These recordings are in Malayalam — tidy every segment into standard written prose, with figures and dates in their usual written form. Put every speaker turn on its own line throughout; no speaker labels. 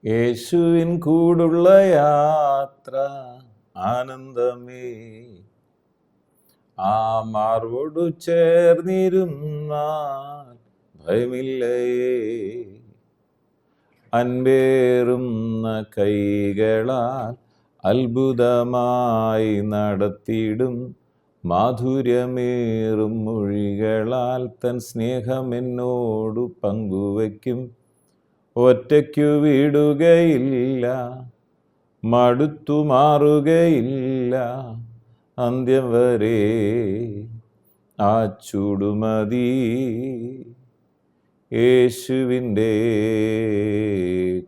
യേശുവിൻ കൂടുള്ള യാത്ര ആനന്ദമേ, ആ മാർവോടു ചേർന്നിരുന്നാൽ ഭയമില്ലയേ. അൻപേറുന്ന കൈകളാൽ അത്ഭുതമായി നടത്തിയിടും, മാധുര്യമേറും മൊഴികളാൽ തൻ സ്നേഹം എന്നോടു പങ്കുവയ്ക്കും. ഒറ്റയ്ക്കു വിടുകയില്ല, മടുത്തു മാറുകയില്ല, അന്ത്യം വരെ ആ ചുടുമതി യേശുവിൻ്റെ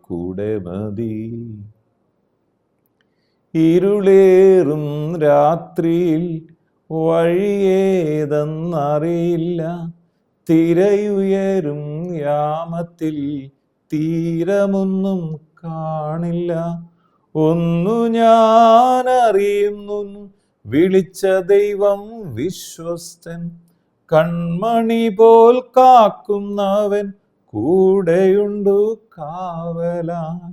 കൂടെ മതി. ഇരുളേറും രാത്രിയിൽ വഴിയേതെന്നറിയില്ല, തിരയുയരും യാമത്തിൽ തീരമൊന്നും കാണില്ല. ഒന്നു ഞാൻ അറിയുന്നു, വിളിച്ച ദൈവം വിശ്വസ്തൻ, കൺമണി പോൽ കാക്കുന്നവൻ കൂടെയുണ്ടു കാവലായി.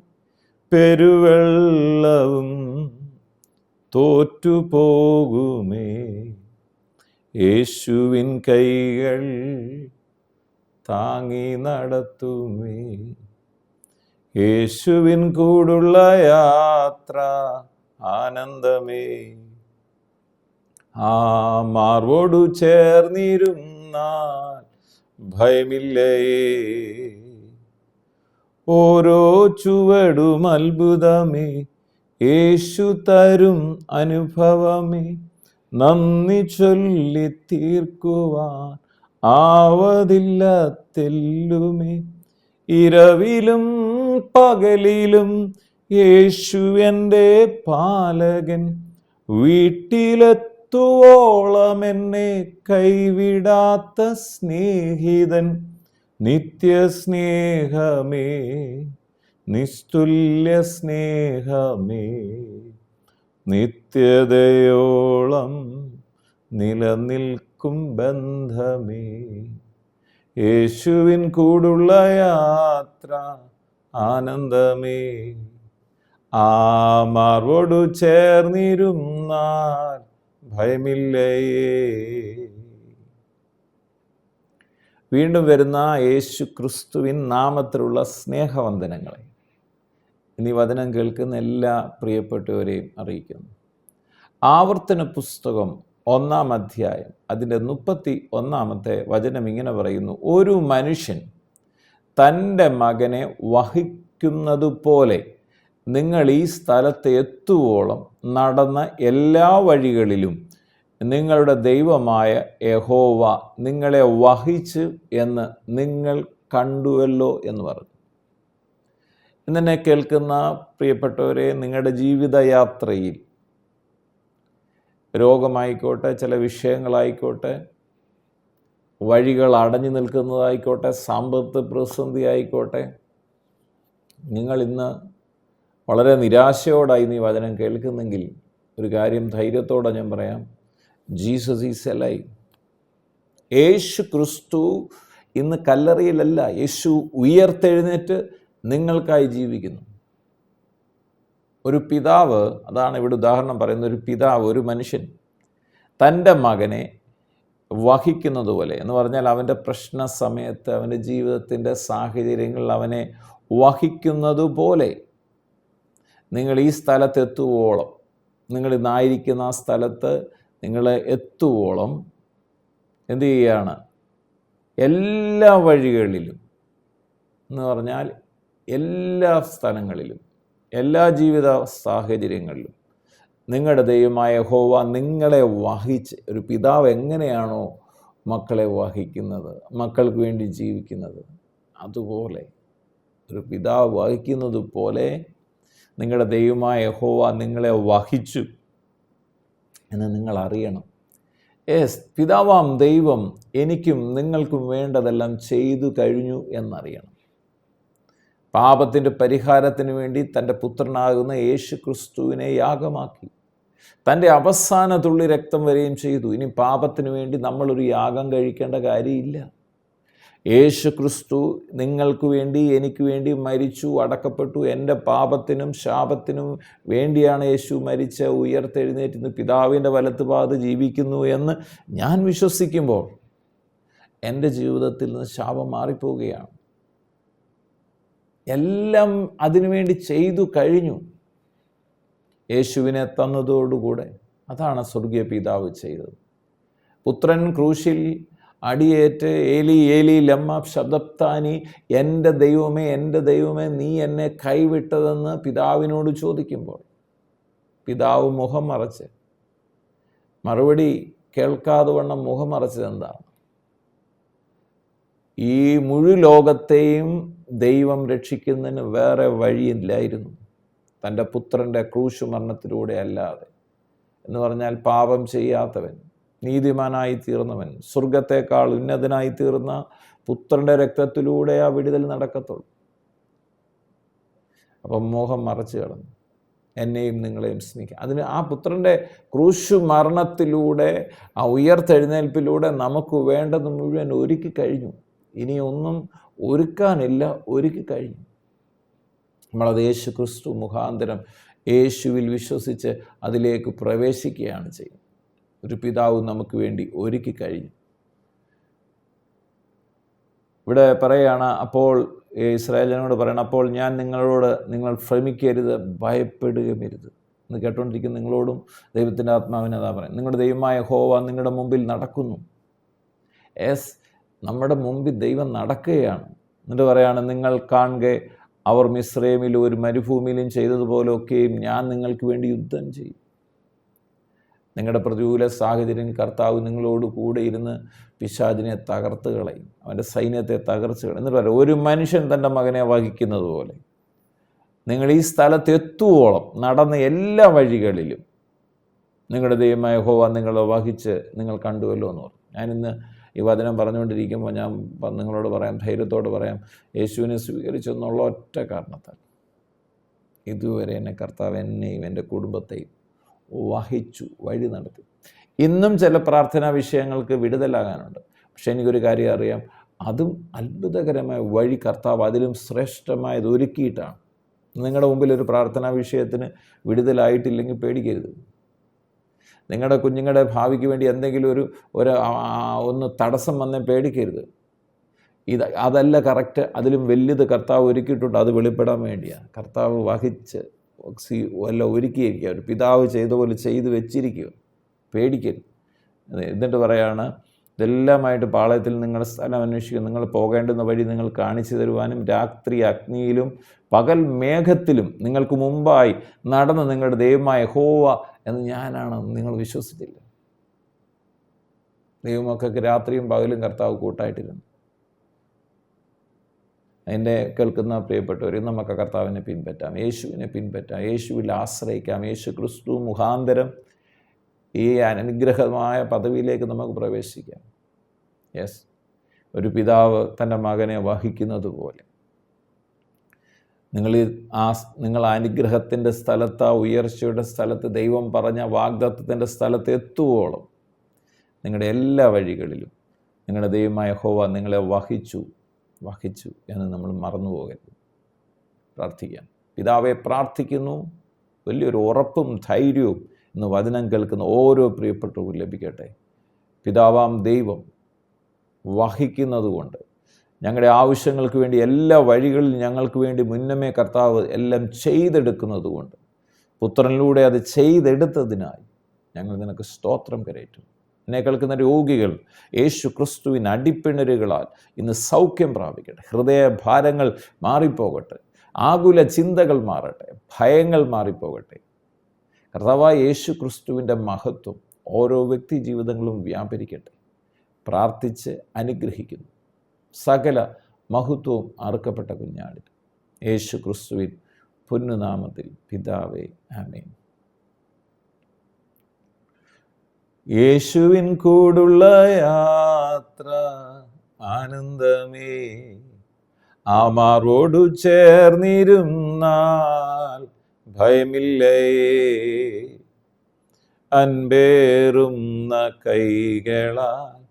പെരുവെള്ളവും തോറ്റുപോകുമേ, യേശുവിൻ കൈകൾ താങ്ങി നടത്തുമേ. യേശുവിൻ കൂടുള്ള യാത്ര ആനന്ദമേ, ആ മാർവോടു ചേർന്നിരുന്നാൽ ഭയമില്ലയേ. ഓരോ ചുവടും അത്ഭുതമേ, യേശു തരും അനുഭവമേ, നന്ദി ചൊല്ലി തീർക്കുവാൻ ആവതില്ല തെല്ലുമേ. ഇരവിലും പകലിലും യേശു എൻ്റെ പാലകൻ, വീട്ടിലെത്തുവോളം എന്നെ കൈവിടാത്ത സ്നേഹിതൻ. നിത്യസ്നേഹമേ, നിസ്തുല്യ സ്നേഹമേ, നിത്യതയോളം നിലനിൽക്കും ബന്ധമേ. യേശുവിൻ കൂടുള്ള യാത്ര ആനന്ദമേ, ആ മാർവോടു ചേർന്നിരുന്നാൽ ഭയമില്ലയേ. വീണ്ടും വരുന്ന യേശു ക്രിസ്തുവിൻ നാമത്തിലുള്ള സ്നേഹവന്ദനങ്ങളെ ഇനി വചനം കേൾക്കുന്ന എല്ലാ പ്രിയപ്പെട്ടവരെയും അറിയിക്കുന്നു. ആവർത്തന പുസ്തകം 1-ാം അധ്യായം അതിൻ്റെ 31-ാമത്തെ വചനം ഇങ്ങനെ പറയുന്നു: ഒരു മനുഷ്യൻ തൻ്റെ മകനെ വഹിക്കുന്നതുപോലെ നിങ്ങൾ ഈ സ്ഥലത്ത് എത്തുവോളം നടന്ന എല്ലാ വഴികളിലും നിങ്ങളുടെ ദൈവമായ യഹോവ നിങ്ങളെ വഹിച്ച് എന്ന് നിങ്ങൾ കണ്ടുവല്ലോ എന്ന് പറഞ്ഞു. ഇന്നെന്നെ കേൾക്കുന്ന പ്രിയപ്പെട്ടവരെ, നിങ്ങളുടെ ജീവിതയാത്രയിൽ രോഗമായിക്കോട്ടെ, ചില വിഷയങ്ങളായിക്കോട്ടെ, വഴികൾ അടഞ്ഞു നിൽക്കുന്നതായിക്കോട്ടെ, സാമ്പത്തിക പ്രതിസന്ധി ആയിക്കോട്ടെ, നിങ്ങൾ ഇന്ന് വളരെ നിരാശയോടായി നീ വചനം കേൾക്കുന്നെങ്കിൽ ഒരു കാര്യം ധൈര്യത്തോടെ ഞാൻ പറയാം: ജീസസ് ഈസ് എലൈവ്. യേശു ക്രിസ്തു ഇന്ന് കല്ലറയിലല്ല, യേശു ഉയർത്തെഴുന്നേറ്റ് നിങ്ങൾക്കായി ജീവിക്കുന്നു. ഒരു പിതാവ്, അതാണ് ഇവിടെ ഉദാഹരണം പറയുന്നത്, ഒരു പിതാവ്, ഒരു മനുഷ്യൻ തൻ്റെ മകനെ വഹിക്കുന്നത് പോലെ എന്ന് പറഞ്ഞാൽ അവൻ്റെ പ്രശ്ന സമയത്ത്, അവൻ്റെ ജീവിതത്തിൻ്റെ സാഹചര്യങ്ങളിൽ അവനെ വഹിക്കുന്നത് പോലെ നിങ്ങൾ ഈ സ്ഥലത്തെത്തുവോളം, നിങ്ങൾ ഇന്നായിരിക്കുന്ന ആ സ്ഥലത്ത് നിങ്ങൾ എത്തുവോളം എന്തു ചെയ്യുകയാണ്? എല്ലാ വഴികളിലും എന്ന് പറഞ്ഞാൽ എല്ലാ സ്ഥലങ്ങളിലും, എല്ലാ ജീവിത സാഹചര്യങ്ങളിലും നിങ്ങളുടെ ദൈവമായ യഹോവ നിങ്ങളെ വഹിച്ച്, ഒരു പിതാവ് എങ്ങനെയാണോ മക്കളെ വഹിക്കുന്നത്, മക്കൾക്ക് വേണ്ടി ജീവിക്കുന്നത്, അതുപോലെ ഒരു പിതാവ് വഹിക്കുന്നത് പോലെ നിങ്ങളുടെ ദൈവമായ യഹോവ നിങ്ങളെ വഹിച്ചു എന്ന് നിങ്ങൾ അറിയണം. പിതാവാം ദൈവം എനിക്കും നിങ്ങൾക്കും വേണ്ടതെല്ലാം ചെയ്തു കഴിഞ്ഞു എന്നറിയണം. പാപത്തിൻ്റെ പരിഹാരത്തിന് വേണ്ടി തൻ്റെ പുത്രനാകുന്ന യേശു ക്രിസ്തുവിനെ യാഗമാക്കി, തൻ്റെ അവസാന തുള്ളി രക്തം വരെയും ചെയ്തു. ഇനി പാപത്തിന് വേണ്ടി നമ്മളൊരു യാഗം കഴിക്കേണ്ട കാര്യമില്ല. യേശു ക്രിസ്തു നിങ്ങൾക്ക് വേണ്ടി എനിക്ക് വേണ്ടി മരിച്ചു, അടക്കപ്പെട്ടു. എൻ്റെ പാപത്തിനും ശാപത്തിനും വേണ്ടിയാണ് യേശു മരിച്ച, ഉയർത്തെഴുന്നേറ്റ് പിതാവിൻ്റെ വലത്തുഭാഗത്ത് ജീവിക്കുന്നു എന്ന് ഞാൻ വിശ്വസിക്കുമ്പോൾ എൻ്റെ ജീവിതത്തിൽ നിന്ന് ശാപം മാറിപ്പോവുകയാണ്. എല്ലാം അതിനുവേണ്ടി ചെയ്തു കഴിഞ്ഞു. യേശുവിനെ തന്നതോടുകൂടെ അതാണ് സ്വർഗീയ പിതാവ് ചെയ്തത്. പുത്രൻ ക്രൂശിൽ അടിയേറ്റ് ഏലി ഏലി ലമ്മ ശബ്ദത്താനി, എൻ്റെ ദൈവമേ നീ എന്നെ കൈവിട്ടതെന്ന് പിതാവിനോട് ചോദിക്കുമ്പോൾ പിതാവ് മുഖം മറച്ച് മറുപടി കേൾക്കാതെ വണ്ണം മുഖം മറച്ചത് എന്താണ്? ഈ മുഴു ലോകത്തെയും ദൈവം രക്ഷിക്കുന്നതിന് വേറെ വഴിയില്ലായിരുന്നു, തൻ്റെ പുത്രൻ്റെ ക്രൂശ് മരണത്തിലൂടെ അല്ലാതെ. എന്ന് പറഞ്ഞാൽ പാപം ചെയ്യാത്തവൻ, നീതിമാനായി തീർന്നവൻ, സ്വർഗത്തേക്കാൾ ഉന്നതനായി തീർന്ന പുത്രൻ്റെ രക്തത്തിലൂടെ ആ വിടുതൽ നടക്കത്തുള്ളൂ. അപ്പം മോഹം മറച്ചു കളഞ്ഞു, എന്നെയും നിങ്ങളെയും സ്നേഹിക്കുക. അതിന് ആ പുത്രൻ്റെ ക്രൂശ് മരണത്തിലൂടെ, ആ ഉയർത്തെഴുന്നേൽപ്പിലൂടെ നമുക്ക് വേണ്ടത് മുഴുവൻ ഒരുക്കി കഴിഞ്ഞു. ഇനി ഒന്നും ഒരുക്കാനില്ല, ഒരുക്കി കഴിഞ്ഞു. നമ്മളത് യേശു ക്രിസ്തു മുഖാന്തരം യേശുവിൽ വിശ്വസിച്ച് അതിലേക്ക് പ്രവേശിക്കുകയാണ് ചെയ്യുന്നത്. ഒരു പിതാവ് നമുക്ക് വേണ്ടി ഒരുക്കി കഴിഞ്ഞു. ഇവിടെ പറയുകയാണ്, അപ്പോൾ ഇസ്രായേലിനോട് പറയണം, അപ്പോൾ ഞാൻ നിങ്ങളോട്, നിങ്ങൾ ഭ്രമിക്കരുത്, ഭയപ്പെടുകയുമരുത് എന്ന് കേട്ടുകൊണ്ടിരിക്കുന്ന നിങ്ങളോടും ദൈവത്തിൻ്റെ ആത്മാവിനെ അതാ പറയും. നിങ്ങളുടെ ദൈവമായ യഹോവ നിങ്ങളുടെ മുമ്പിൽ നടക്കുന്നു. നമ്മുടെ മുമ്പിൽ ദൈവം നടക്കുകയാണ്. എന്നിട്ട് പറയാണ്, നിങ്ങൾ കാണുക അവർ മിസ്രൈമിലും ഒരു മരുഭൂമിയിലും ചെയ്തതുപോലെയൊക്കെയും ഞാൻ നിങ്ങൾക്ക് വേണ്ടി യുദ്ധം ചെയ്യും. നിങ്ങളുടെ പ്രതികൂല സാഹചര്യം കർത്താവ് നിങ്ങളോട് കൂടെ ഇരുന്ന് പിശാചിനെ തകർത്ത് കളയും, അവൻ്റെ സൈന്യത്തെ തകർത്ത് കളയും. എന്നിട്ട് പറയാം, ഒരു മനുഷ്യൻ തൻ്റെ മകനെ വഹിക്കുന്നത് പോലെ നിങ്ങൾ ഈ സ്ഥലത്ത് എത്തുവോളം നടന്ന എല്ലാ വഴികളിലും നിങ്ങളുടെ ദൈവമായ യഹോവ നിങ്ങളെ വഹിച്ച് നിങ്ങൾ കണ്ടുവല്ലോ എന്ന് പറഞ്ഞു. ഞാനിന്ന് ഈ വചനം പറഞ്ഞുകൊണ്ടിരിക്കുമ്പോൾ ഞാൻ നിങ്ങളോട് പറയാം, ധൈര്യത്തോട് പറയാം, യേശുവിനെ സ്വീകരിച്ചെന്നുള്ള ഒറ്റ കാരണത്താൽ ഇതുവരെ എന്നെ കർത്താവ് എന്നെയും എൻ്റെ കുടുംബത്തെയും വഹിച്ചു, വഴി നടത്തി. ഇന്നും ചില പ്രാർത്ഥനാ വിഷയങ്ങൾക്ക് വിടുതലാകാനുണ്ട്. പക്ഷെ എനിക്കൊരു കാര്യം അറിയാം, അതും അത്ഭുതകരമായ വഴി കർത്താവ് അതിലും ശ്രേഷ്ഠമായത് ഒരുക്കിയിട്ടാണ്. നിങ്ങളുടെ മുമ്പിൽ ഒരു പ്രാർത്ഥനാ വിഷയത്തിന് വിടുതലായിട്ടില്ലെങ്കിൽ പേടിക്കരുത്. നിങ്ങളുടെ കുഞ്ഞുങ്ങളുടെ ഭാവിക്ക് വേണ്ടി എന്തെങ്കിലും ഒന്ന് തടസ്സം വന്നേ പേടിക്കരുത്. അതല്ല കറക്റ്റ്, അതിലും വലിയത് കർത്താവ് ഒരുക്കിയിട്ടുണ്ട്, അത് വെളിപ്പെടാൻ വേണ്ടിയാണ്. കർത്താവ് വഹിച്ച് എല്ലാം ഒരുക്കിയിരിക്കുക, ഒരു പിതാവ് ചെയ്ത പോലെ ചെയ്ത് വെച്ചിരിക്കുക, പേടിക്കരുത്. എന്നിട്ട് പറയാണ്, ഇതെല്ലാമായിട്ട് പാളയത്തിൽ നിങ്ങളുടെ സ്ഥലം അന്വേഷിക്കുക, നിങ്ങൾ പോകേണ്ടുന്ന വഴി നിങ്ങൾ കാണിച്ചു തരുവാനും രാത്രി അഗ്നിയിലും പകൽ മേഘത്തിലും നിങ്ങൾക്ക് മുമ്പായി നടന്ന് നിങ്ങളുടെ ദൈവമായ യഹോവ എന്ന് ഞാനാണ് നിങ്ങൾ വിശ്വസിച്ചില്ല. ദൈവമക്കൾക്ക് രാത്രിയും പകലും കർത്താവ് കൂട്ടായിട്ടിരുന്നു. എന്നെ കേൾക്കുന്ന പ്രിയപ്പെട്ടവർ, നമുക്ക് കർത്താവിനെ പിൻപറ്റാം, യേശുവിനെ പിൻപറ്റാം, യേശുവിൽ ആശ്രയിക്കാം. യേശു ക്രിസ്തു മുഖാന്തരം ഈ അനുഗ്രഹമായ പദവിയിലേക്ക് നമുക്ക് പ്രവേശിക്കാം. ഒരു പിതാവ് തൻ്റെ മകനെ വഹിക്കുന്നത് പോലെ നിങ്ങൾ അനുഗ്രഹത്തിൻ്റെ സ്ഥലത്ത്, ആ ഉയർച്ചയുടെ സ്ഥലത്ത്, ദൈവം പറഞ്ഞ വാഗ്ദത്തത്തിൻ്റെ സ്ഥലത്ത് എത്തുവോളം നിങ്ങളുടെ എല്ലാ വഴികളിലും നിങ്ങളുടെ ദൈവമായ യഹോവ നിങ്ങളെ വഹിച്ചു എന്ന് നമ്മൾ മറന്നു പോകരുത്. പ്രാർത്ഥിക്കാം. പിതാവെ, പ്രാർത്ഥിക്കുന്നു, വലിയൊരു ഉറപ്പും ധൈര്യവും ഇന്ന് വചനം കേൾക്കുന്ന ഓരോ പ്രിയപ്പെട്ടവർക്കും ലഭിക്കട്ടെ. പിതാവാം ദൈവം വഹിക്കുന്നത് കൊണ്ട് ഞങ്ങളുടെ ആവശ്യങ്ങൾക്ക് വേണ്ടി എല്ലാ വഴികളിലും ഞങ്ങൾക്ക് വേണ്ടി മുന്നമേ കർത്താവ് എല്ലാം ചെയ്തെടുക്കുന്നത് കൊണ്ട്, പുത്രനിലൂടെ അത് ചെയ്തെടുത്തതിനായി ഞങ്ങൾ നിനക്ക് സ്തോത്രം കരയറ്റും. എന്നെ കേൾക്കുന്ന രോഗികൾ യേശു ക്രിസ്തുവിൻ അടിപ്പിണരുകളാൽ ഇന്ന് സൗഖ്യം പ്രാപിക്കട്ടെ. ഹൃദയഭാരങ്ങൾ മാറിപ്പോകട്ടെ, ആകുല ചിന്തകൾ മാറട്ടെ, ഭയങ്ങൾ മാറിപ്പോകട്ടെ. കർത്താവായ യേശു ക്രിസ്തുവിൻ്റെ മഹത്വം ഓരോ വ്യക്തി ജീവിതങ്ങളും വ്യാപരിക്കട്ടെ. പ്രാർത്ഥിച്ച് അനുഗ്രഹിക്കുന്നു. സകല മഹത്വവും അറുക്കപ്പെട്ട കുഞ്ഞാടിൽ യേശു ക്രിസ്തുവിൻ പൊന്നുനാമത്തിൽ പിതാവേ, ആമേൻ. യേശുവിൻ കൂടുള്ള യാത്ര ആനന്ദമേ, ആമാറോടു ചേർന്നിരുന്നാൽ ഭയമില്ലേ, അൻപേറുന്ന കൈകളാൽ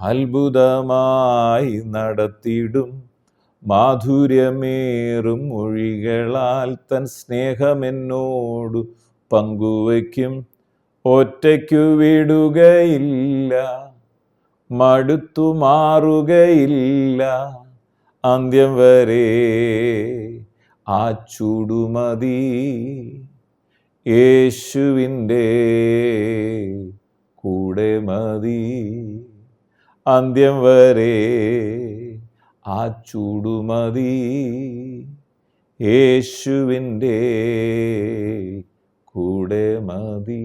അത്ഭുതമായി നടത്തിടും മാധുര്യമേറും മൊഴികളാൽ തൻ സ്നേഹമെന്നോടു പങ്കുവയ്ക്കും. ഒറ്റയ്ക്കു വിടുകയില്ല, മടുത്തു മാറുകയില്ല, അന്ത്യം വരെ ആ ചൂടുമതി. യേശുവിൻ്റെ കൂടെ മതി, അന്ത്യം വരെ ആ ചൂടുമതി. യേശുവിൻ്റെ കൂടെ മതി.